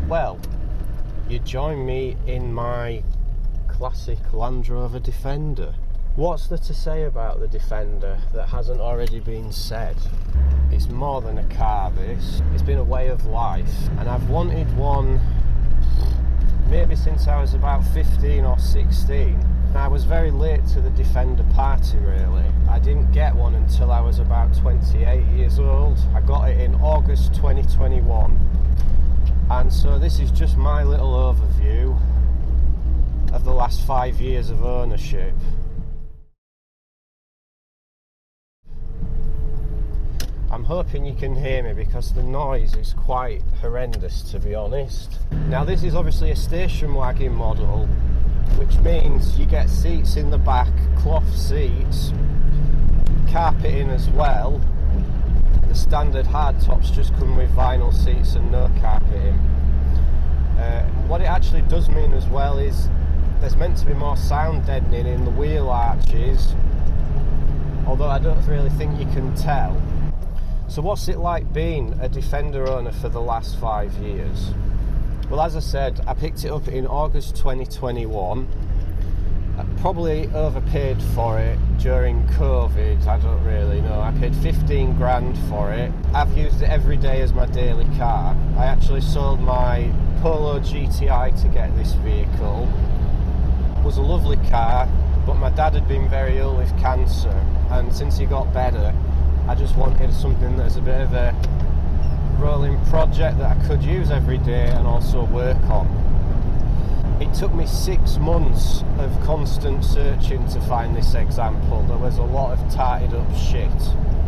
Well, you join me in my classic Land Rover Defender. What's there to say about the Defender that hasn't already been said? It's more than a car, this. It's been a way of life, and I've wanted one maybe since I was about 15 or 16. I was very late to the Defender party, really. I didn't get one until I was about 28 years old. I got it in August 2021, and so this is just my little overview of the last 5 years of ownership. I'm hoping you can hear me because the noise is quite horrendous, to be honest. Now, this is obviously a station wagon model, which means you get seats in the back, cloth seats, carpeting as well. The standard hardtops just come with vinyl seats and no carpeting. What it actually does mean as well is there's meant to be more sound deadening in the wheel arches, although I don't really think you can tell. So what's it like being a Defender owner for the last 5 years? Well, as I said, I picked it up in August 2021. I probably overpaid for it during COVID, I don't really know. I paid 15 grand for it. I've used it every day as my daily car. I actually sold my Polo GTI to get this vehicle. It was a lovely car, but my dad had been very ill with cancer, and since he got better, I just wanted something that's a bit of a rolling project that I could use every day and also work on. It took me 6 months of constant searching to find this example. There was a lot of tarted up shit,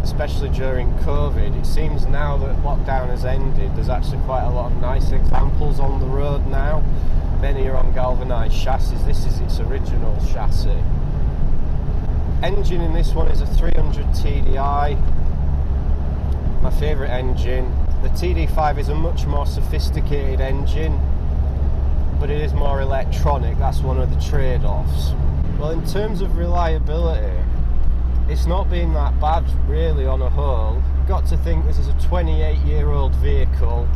especially during COVID. It seems now that lockdown has ended, there's actually quite a lot of nice examples on the road now. Many are on galvanised chassis. This is its original chassis. Engine in this one is a 300 TDI, my favourite engine. The TD5 is a much more sophisticated engine, but it is more electronic. That's one of the trade-offs. Well, in terms of reliability, it's not been that bad really on a whole. You've got to think this is a 28-year-old vehicle.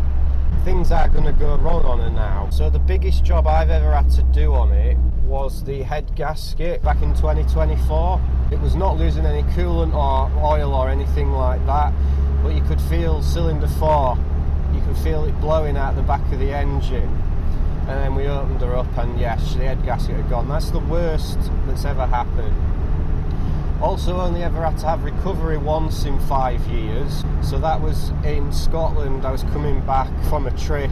Things are going to go wrong on her now. So the biggest job I've ever had to do on it was the head gasket back in 2024. It was not losing any coolant or oil or anything like that, but you could feel cylinder 4, you could feel it blowing out the back of the engine. And then we opened her up and yes, the head gasket had gone. That's the worst that's ever happened. Also only ever had to have recovery once in 5 years. So that was in Scotland. I was coming back from a trip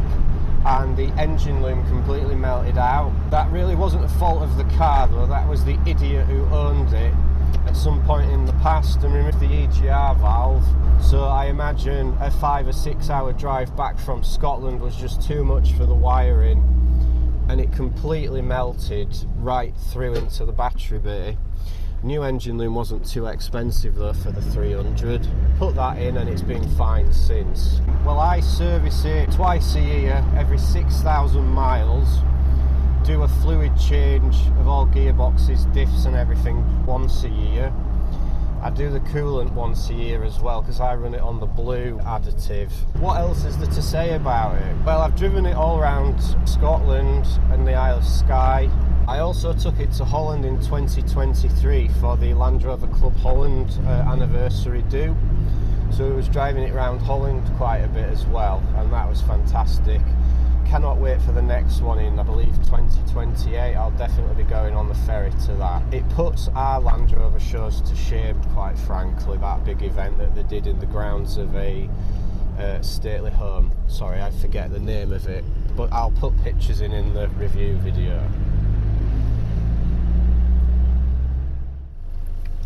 and the engine loom completely melted out. That really wasn't the fault of the car though, that was the idiot who owned it at some point in the past and removed the EGR valve. So I imagine a 5 or 6 hour drive back from Scotland was just too much for the wiring, and it completely melted right through into the battery bay. New engine loom wasn't too expensive though for the 300. Put that in and it's been fine since. Well, I service it twice a year, every 6,000 miles. Do a fluid change of all gearboxes, diffs and everything once a year. I do the coolant once a year as well because I run it on the blue additive. What else is there to say about it? Well, I've driven it all around Scotland and the Isle of Skye. I also took it to Holland in 2023 for the Land Rover Club Holland anniversary do. So I was driving it around Holland quite a bit as well, and that was fantastic. Cannot wait for the next one in, I believe, 2028. I'll definitely be going on the ferry to that. It puts our Land Rover shows to shame, quite frankly, that big event that they did in the grounds of a stately home. Sorry, I forget the name of it, but I'll put pictures in the review video.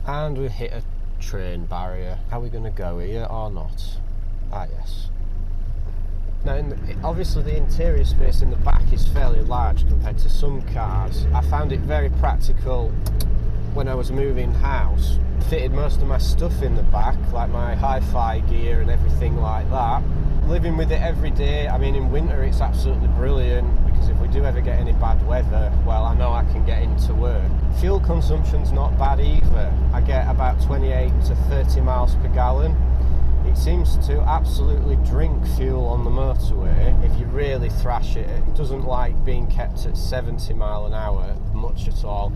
And we hit a train barrier. Are we going to go here or not? Ah, yes. Now, obviously the interior space in the back is fairly large compared to some cars. I found it very practical when I was moving house. Fitted most of my stuff in the back, like my hi-fi gear and everything like that. Living with it every day, I mean in winter it's absolutely brilliant because if we do ever get any bad weather, well, I know I can get into work. Fuel consumption's not bad either. I get about 28 to 30 miles per gallon. It seems to absolutely drink fuel on the motorway if you really really thrash it. It doesn't like being kept at 70 mile an hour much at all.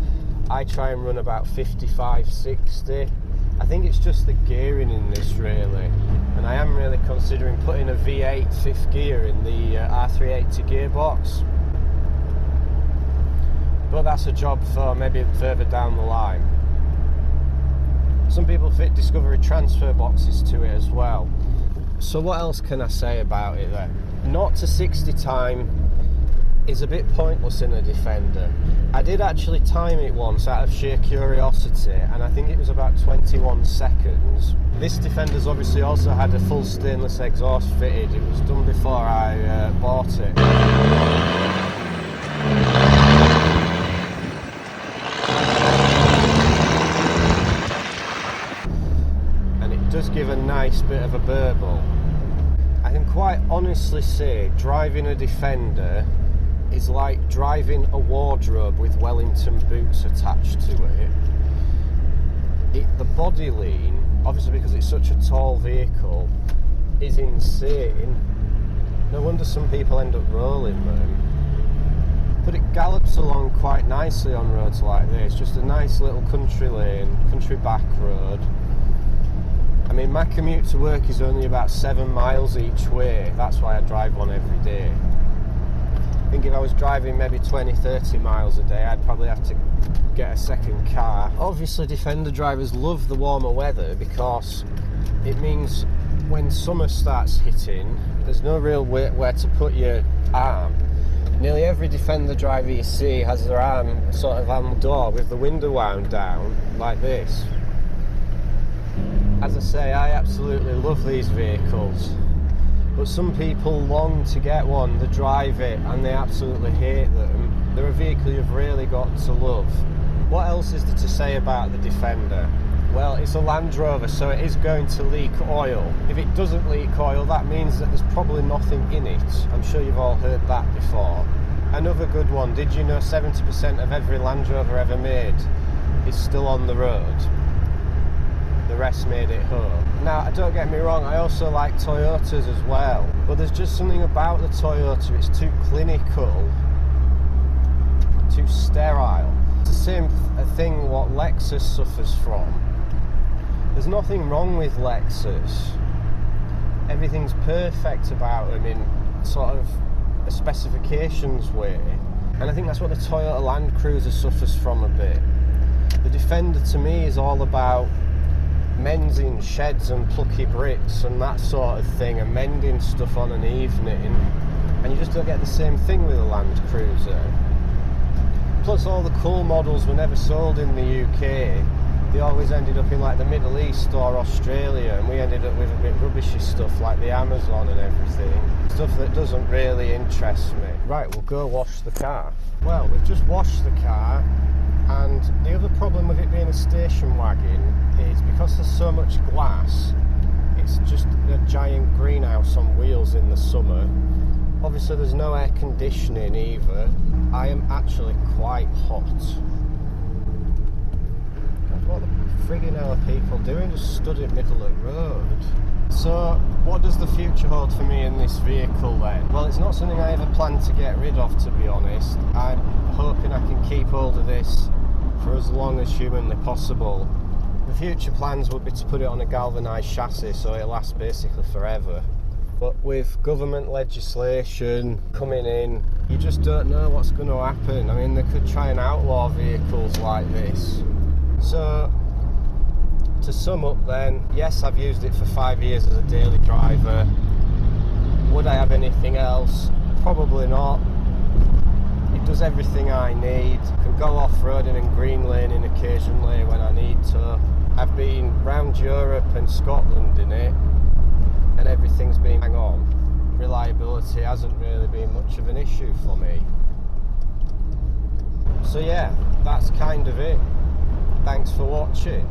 I try and run about 55, 60. I think it's just the gearing in this really, and I am really considering putting a V8 fifth gear in the R380 gearbox, but that's a job for maybe further down the line. Some people fit Discovery transfer boxes to it as well. So what else can I say about it then? 0 to 60 time is a bit pointless in a Defender. I did actually time it once out of sheer curiosity, and I think it was about 21 seconds. This Defender's obviously also had a full stainless exhaust fitted. It was done before I bought it. And it does give a nice bit of a burble. I can quite honestly say driving a Defender is like driving a wardrobe with Wellington boots attached to it. The body lean, obviously because it's such a tall vehicle, is insane. No wonder some people end up rolling them. But it gallops along quite nicely on roads like this. Just a nice little country lane, country back road. I mean, my commute to work is only about 7 miles each way. That's why I drive one every day. I think if I was driving maybe 20, 30 miles a day, I'd probably have to get a second car. Obviously, Defender drivers love the warmer weather because it means when summer starts hitting, there's no real where to put your arm. Nearly every Defender driver you see has their arm sort of on the door with the window wound down, like this. As I say, I absolutely love these vehicles. But some people long to get one, they drive it and they absolutely hate them. They're a vehicle you've really got to love. What else is there to say about the Defender? Well, it's a Land Rover, so it is going to leak oil. If it doesn't leak oil, that means that there's probably nothing in it. I'm sure you've all heard that before. Another good one, did you know 70% of every Land Rover ever made is still on the road? The rest made it home. Now, don't get me wrong, I also like Toyotas as well, but there's just something about the Toyota, it's too clinical, too sterile. It's the same thing what Lexus suffers from. There's nothing wrong with Lexus. Everything's perfect about them in sort of a specifications way, and I think that's what the Toyota Land Cruiser suffers from a bit. The Defender to me is all about mending sheds and plucky bricks and that sort of thing, and mending stuff on an evening, and you just don't get the same thing with a Land Cruiser. Plus, all the cool models were never sold in the UK. They always ended up in like the Middle East or Australia, and we ended up with a bit rubbishy stuff like the Amazon and everything. Stuff that doesn't really interest me. Right, we'll go wash the car. Well, we've just washed the car, and the other problem with it being a station wagon is because there's so much glass, it's just a giant greenhouse on wheels in the summer. Obviously there's no air conditioning either. I am actually quite hot. God, what the friggin' hell are people doing? Just stood in the middle of the road. So what does the future hold for me in this vehicle then? Well, it's not something I ever planned to get rid of, to be honest. I'm hoping I can keep hold of this for as long as humanly possible. The future plans would be to put it on a galvanised chassis so it lasts basically forever. But with government legislation coming in, you just don't know what's going to happen. I mean, they could try and outlaw vehicles like this. So, to sum up then, yes, I've used it for 5 years as a daily driver. Would I have anything else? Probably not. It does everything I need. Can go off-roading and green laning occasionally when I need to. I've been round Europe and Scotland in it, and everything's been hang on. Reliability hasn't really been much of an issue for me. So yeah, that's kind of it. Thanks for watching.